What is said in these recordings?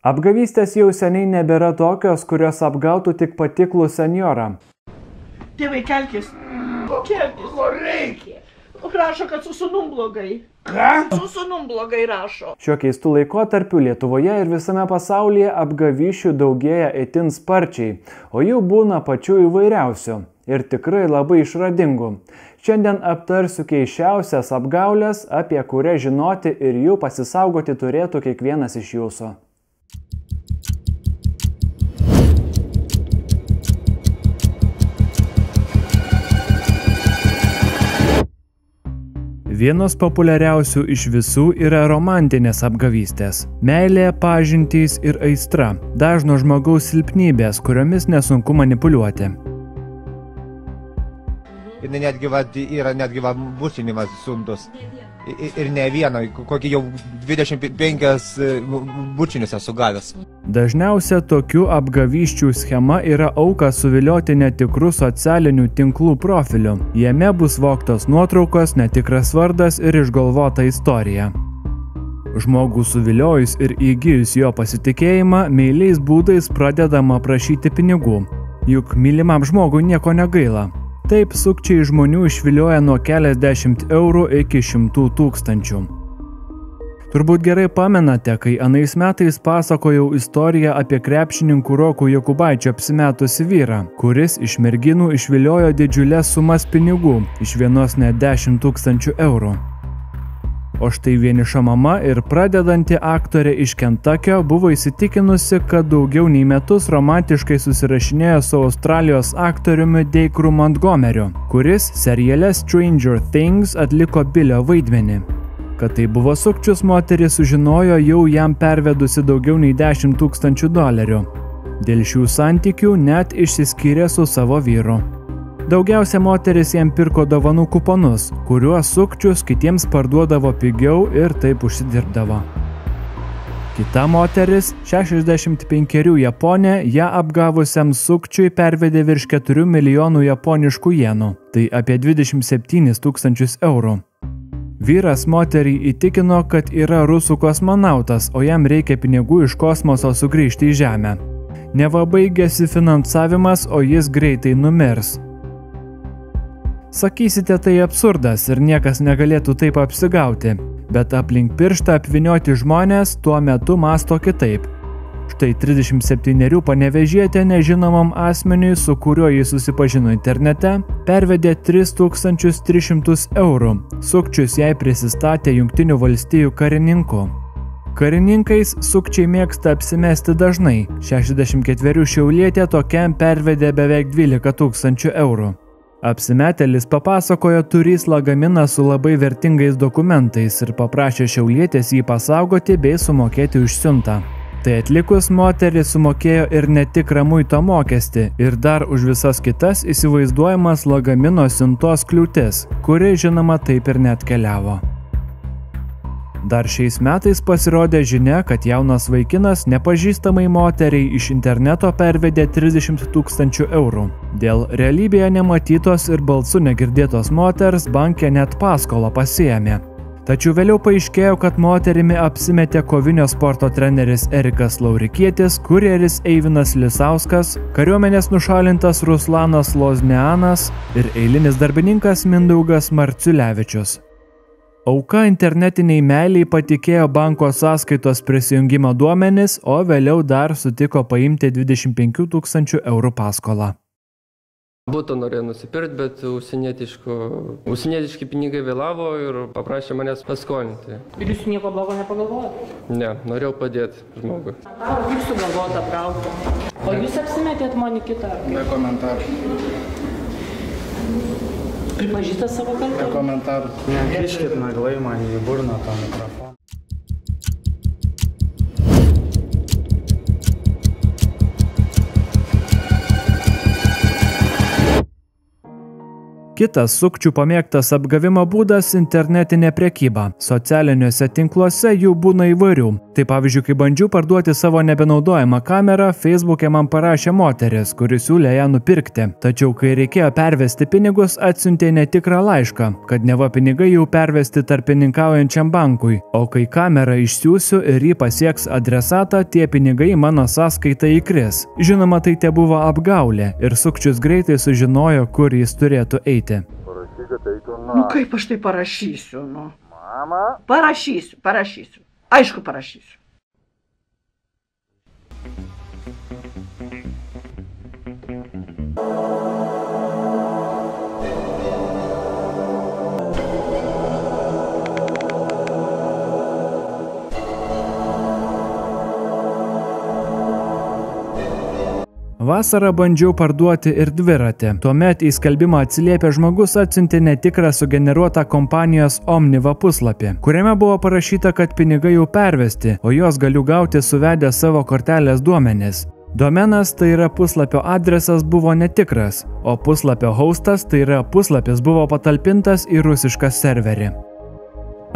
Apgavystės jau seniai nebėra tokios, kurios apgautų tik patiklų senjorą. Tėvai, kelkis. Kelkis. Ko reikia? Rašo, kad su sūnum blogai. Ką? Su sūnum blogai rašo. Šiuo keistu laikotarpiu Lietuvoje ir visame pasaulyje apgavysčių daugėja itin sparčiai, o jų būna pačių įvairiausių ir tikrai labai išradingų. Šiandien aptarsiu keisčiausias apgaulės, apie kurias žinoti ir jų pasisaugoti turėtų kiekvienas iš jūsų. Vienos populiariausių iš visų yra romantinės apgavystės. Meilė, pažintys ir aistra – dažno žmogaus silpnybės, kuriomis nesunku manipuliuoti. Ir netgi yra bučinimas suntus. Ir ne vieno, kokį jau 25 bučinius esu gavęs. Dažniausia tokių apgavysčių schema yra auką suvilioti netikrų socialinių tinklų profilių. Jame bus vogtos nuotraukos, netikras vardas ir išgalvota istorija. Žmogų suviliojus ir įgijus jo pasitikėjimą, meiliais būdais pradedama prašyti pinigų. Juk mylimam žmogui nieko negaila. Taip sukčiai žmonių išvilioja nuo keliasdešimt eurų iki 100 000. Turbūt gerai pamenate, kai anais metais pasakojau istoriją apie krepšininkų Rokų Jokubaičio apsimetusį vyrą, kuris iš merginų išviliojo didžiulės sumas pinigų, iš vienos net 10 000 eurų. O štai vieniša mama ir pradedanti aktorė iš Kentakio buvo įsitikinusi, kad daugiau nei metus romantiškai susirašinėjo su Australijos aktoriumi Deikru Montgomeryu, kuris seriale Stranger Things atliko Bilio vaidmenį. Kad tai buvo sukčius, moteris sužinojo jau jam pervedusi daugiau nei $10 000. Dėl šių santykių net išsiskyrė su savo vyru. Daugiausia moteris jam pirko dovanų kuponus, kuriuos sukčius kitiems parduodavo pigiau ir taip užsidirbdavo. Kita moteris, 65 japonė, ją apgavusiam sukčiui pervedė virš 4 milijonų japoniškų jenų, tai apie 27 000 eurų. Vyras moterį įtikino, kad yra rusų kosmonautas, o jam reikia pinigų iš kosmoso sugrįžti į Žemę. Neva baigėsi finansavimas, o jis greitai numirs. Sakysite, tai absurdas ir niekas negalėtų taip apsigauti, bet aplink pirštą apvynioti žmonės tuo metu mąsto kitaip. Štai 37 panevėžietė nežinomam asmeniui, su kuriuo jis susipažino internete, pervedė 3300 eurų. Sukčius jai prisistatė Jungtinių valstijų karininku. Karininkais sukčiai mėgsta apsimesti dažnai. 64 šiaulietė tokiam pervedė beveik 12 000 eurų. Apsimetėlis papasakojo turys lagaminą su labai vertingais dokumentais ir paprašė šiaulietės jį pasaugoti bei sumokėti už siuntą. Tai atlikus, moteris sumokėjo ir netikrą muito mokestį ir dar už visas kitas įsivaizduojamas lagamino siuntos kliūtis, kuri žinoma taip ir net keliavo. Dar šiais metais pasirodė žinia, kad jaunas vaikinas nepažįstamai moteriai iš interneto pervedė 30 000 eurų. Dėl realybėje nematytos ir balsu negirdėtos moters banke net paskolą pasiėmė. Tačiau vėliau paaiškėjo, kad moterimi apsimetė kovinio sporto treneris Erikas Laurikietis, kurjeris Eivinas Lisauskas, kariuomenės nušalintas Ruslanas Lozneanas ir eilinis darbininkas Mindaugas Marciulevičius. Auka internetiniai meiliai patikėjo banko sąskaitos prisijungimo duomenis, o vėliau dar sutiko paimti 25 000 eurų paskolą. Butą norėjo nusipirkti, bet užsienietiški pinigai vėlavo ir paprašė manęs paskolinti. Ir jūs nieko blogo nepagalvojate? Ne, norėjau padėti žmogui. Kaip sugalvota apgauti? O jūs apsimetėt Monikitą? Be komentarų. Pripažįstat savo kaltę? Be komentarų. Nekiškit naglai man į burną tą mikrofoną. Kitas sukčių pamėgtas apgavimo būdas – internetinė prekyba. Socialiniuose tinkluose jų būna įvairių. Tai pavyzdžiui, kai bandžiau parduoti savo nebenaudojamą kamerą, Facebook'e man parašė moteris, kuris siūlė ją nupirkti. Tačiau, kai reikėjo pervesti pinigus, atsiuntė netikrą laišką, kad neva pinigai jau pervesti tarpininkaujančiam bankui, o kai kamerą išsiųsiu ir jį pasieks adresatą, tie pinigai mano sąskaitą įkris. Žinoma, tai tebuvo apgaulė ir sukčius greitai sužinojo, kur jis turėtų eiti. Nu kaip aš tai parašysiu, nu? Mama? Parašysiu. Aišku, parašysiu. Vasarą bandžiau parduoti ir dviratį. Tuomet į skelbimą atsiliepę žmogus atsiuntė netikrą sugeneruotą kompanijos Omniva puslapį, kuriame buvo parašyta, kad pinigai jau pervesti, o juos galiu gauti suvedę savo kortelės duomenis. Domenas, tai yra puslapio adresas, buvo netikras, o puslapio hostas, tai yra puslapis, buvo patalpintas į rusišką serverį.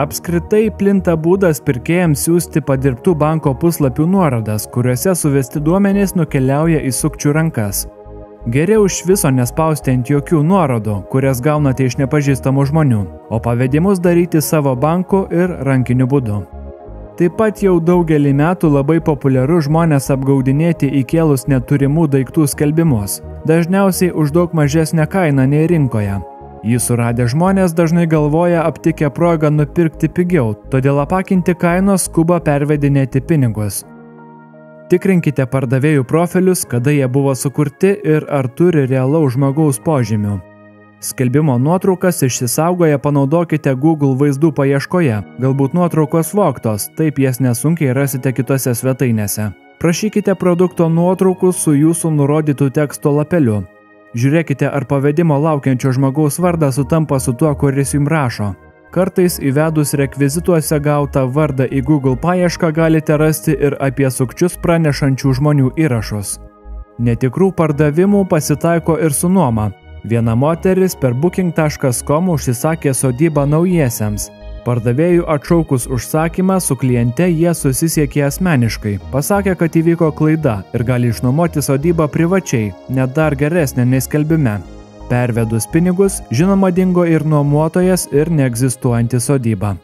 Apskritai plinta būdas pirkėjams siųsti padirbtų banko puslapių nuorodas, kuriuose suvesti duomenys nukeliauja į sukčių rankas. Geriau iš viso nespausti ant jokių nuorodų, kurias gaunate iš nepažįstamų žmonių, o pavedimus daryti savo banku ir rankiniu būdu. Taip pat jau daugelį metų labai populiaru žmonės apgaudinėti įkėlus neturimų daiktų skelbimus, dažniausiai už daug mažesnę kainą nei rinkoje. Jį suradę žmonės dažnai galvoja aptikę progą nupirkti pigiau, todėl apakinti kainos skuba pervedinėti pinigus. Tikrinkite pardavėjų profilius, kada jie buvo sukurti ir ar turi realaus žmogaus požymių. Skelbimo nuotraukas išsisaugoję panaudokite Google vaizdų paieškoje, galbūt nuotraukos vogtos, taip jas nesunkiai rasite kitose svetainėse. Prašykite produkto nuotraukų su jūsų nurodytų teksto lapeliu. Žiūrėkite, ar pavedimo laukiančio žmogaus vardas sutampa su tuo, kuris jums rašo. Kartais įvedus rekvizituose gautą vardą į Google paiešką galite rasti ir apie sukčius pranešančių žmonių įrašus. Netikrų pardavimų pasitaiko ir su nuoma. Viena moteris per booking.com užsisakė sodybą naujiesiems. Pardavėjų atšaukus užsakymą su kliente jie susisiekė asmeniškai. Pasakė, kad įvyko klaida ir gali išnuomoti sodybą privačiai, net dar geresnė nei skelbime. Pervedus pinigus, žinoma, dingo ir nuomotojas ir neegzistuojanti sodyba.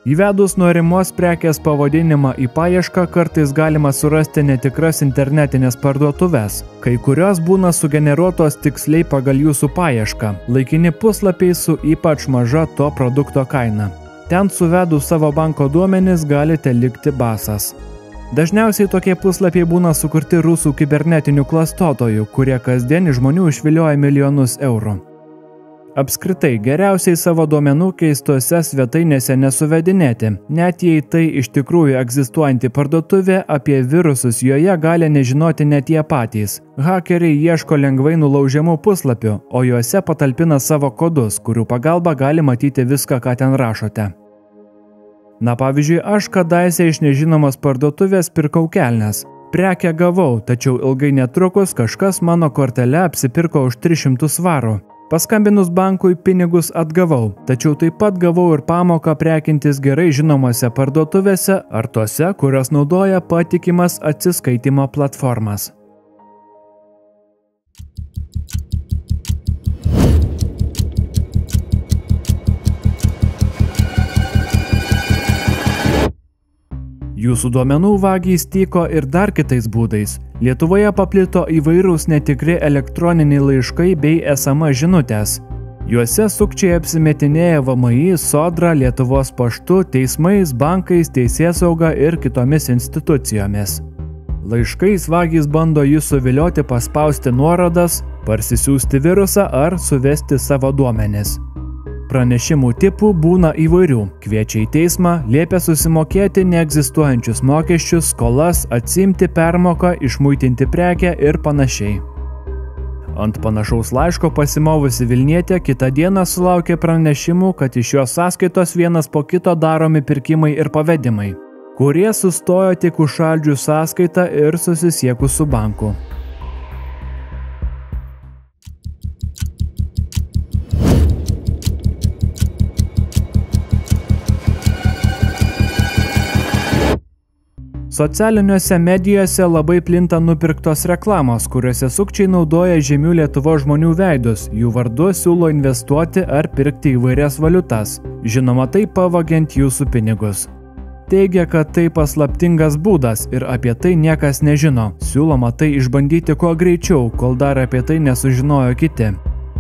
Įvedus norimos prekės pavadinimą į paiešką kartais galima surasti netikras internetinės parduotuves. Kai kurios būna sugeneruotos tiksliai pagal jūsų paiešką, laikini puslapiai su ypač maža to produkto kaina. Ten suvedus savo banko duomenis galite likti basas. Dažniausiai tokie puslapiai būna sukurti rusų kibernetinių klastotojų, kurie kasdien iš žmonių išvilioja milijonus eurų. Apskritai, geriausiai savo duomenų keistose svetainėse nesuvedinėti, net jei tai iš tikrųjų egzistuojanti parduotuvė, apie virusus joje gali nežinoti net jie patys. Hakeriai ieško lengvai nulaužiamų puslapių, o juose patalpina savo kodus, kurių pagalba gali matyti viską, ką ten rašote. Na pavyzdžiui, aš kadaise iš nežinomos parduotuvės pirkau kelnes. Prekę gavau, tačiau ilgai netrukus kažkas mano kortele apsipirko už 300 svarų. Paskambinus bankui pinigus atgavau, tačiau taip pat gavau ir pamoką prekintis gerai žinomose parduotuvėse ar tose, kurios naudoja patikimas atsiskaitimo platformas. Jūsų duomenų vagys tyko ir dar kitais būdais. Lietuvoje paplito įvairūs netikri elektroniniai laiškai bei SMS žinutės. Juose sukčiai apsimetinėja VMI, Sodra, Lietuvos paštu, teismais, bankais, teisėsauga ir kitomis institucijomis. Laiškais vagys bando jus suvilioti paspausti nuorodas, parsisiųsti virusą ar suvesti savo duomenis. Pranešimų tipų būna įvairių, kviečia į teismą, liepia susimokėti neegzistuojančius mokesčius, skolas, atsiimti permoką, išmuitinti prekę ir panašiai. Ant panašaus laiško pasimovusi Vilnietė kitą dieną sulaukė pranešimų, kad iš jos sąskaitos vienas po kito daromi pirkimai ir pavedimai, kurie sustojo tik užšaldžius sąskaitą ir susisiekus su banku. Socialiniuose medijose labai plinta nupirktos reklamos, kuriuose sukčiai naudoja žymių Lietuvos žmonių veidus, jų vardu siūlo investuoti ar pirkti įvairias valiutas, žinoma tai pavagiant jūsų pinigus. Teigia, kad tai paslaptingas būdas ir apie tai niekas nežino, siūloma tai išbandyti kuo greičiau, kol dar apie tai nesužinojo kiti.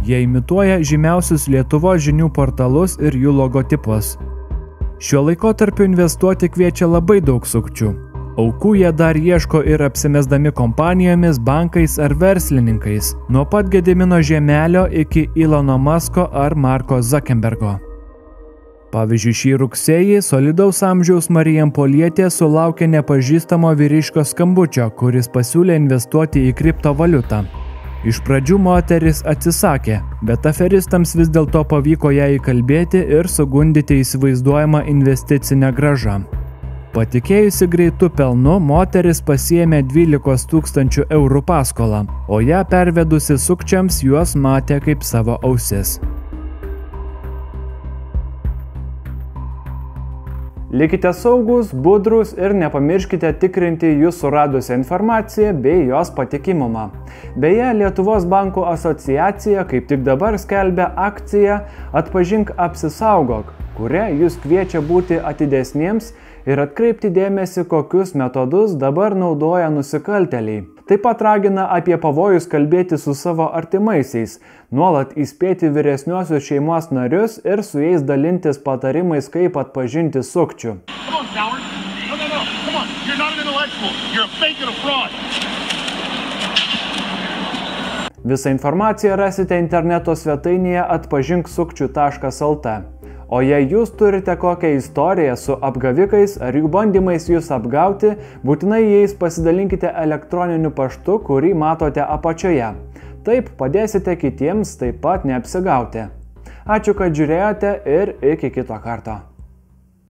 Jie imituoja žymiausius Lietuvos žinių portalus ir jų logotipus. Šiuo laikotarpiu investuoti kviečia labai daug sukčių. Aukų jie dar ieško ir apsimesdami kompanijomis, bankais ar verslininkais, nuo pat Gedimino Žiemelio iki Elono Musko ar Marko Zuckerbergo. Pavyzdžiui, šį rugsėjį solidaus amžiaus Marijampolietė sulaukė nepažįstamo vyriškio skambučio, kuris pasiūlė investuoti į kriptovaliutą. Iš pradžių moteris atsisakė, bet aferistams vis dėlto pavyko ją įkalbėti ir sugundyti įsivaizduojamą investicinę grąžą. Patikėjusi greitų pelnu, moteris pasiėmė 12 000 eurų paskolą, o ją pervedusi sukčiams juos matė kaip savo ausis. Likite saugūs, budrūs ir nepamirškite tikrinti jūs suradusią informaciją bei jos patikimumą. Beje, Lietuvos bankų asociacija kaip tik dabar skelbia akciją Atpažink apsisaugok, kuria jūs kviečia būti atidesniems ir atkreipti dėmesį, kokius metodus dabar naudoja nusikaltėliai. Taip pat ragina apie pavojus kalbėti su savo artimaisiais, nuolat įspėti vyresniuosius šeimos narius ir su jais dalintis patarimais, kaip atpažinti sukčių. Visą informaciją rasite interneto svetainėje atpažinksukčių.lt. O jei jūs turite kokią istoriją su apgavikais ar jų bandymais jūs apgauti, būtinai jais pasidalinkite elektroniniu paštu, kurį matote apačioje. Taip padėsite kitiems taip pat neapsigauti. Ačiū, kad žiūrėjote ir iki kito karto.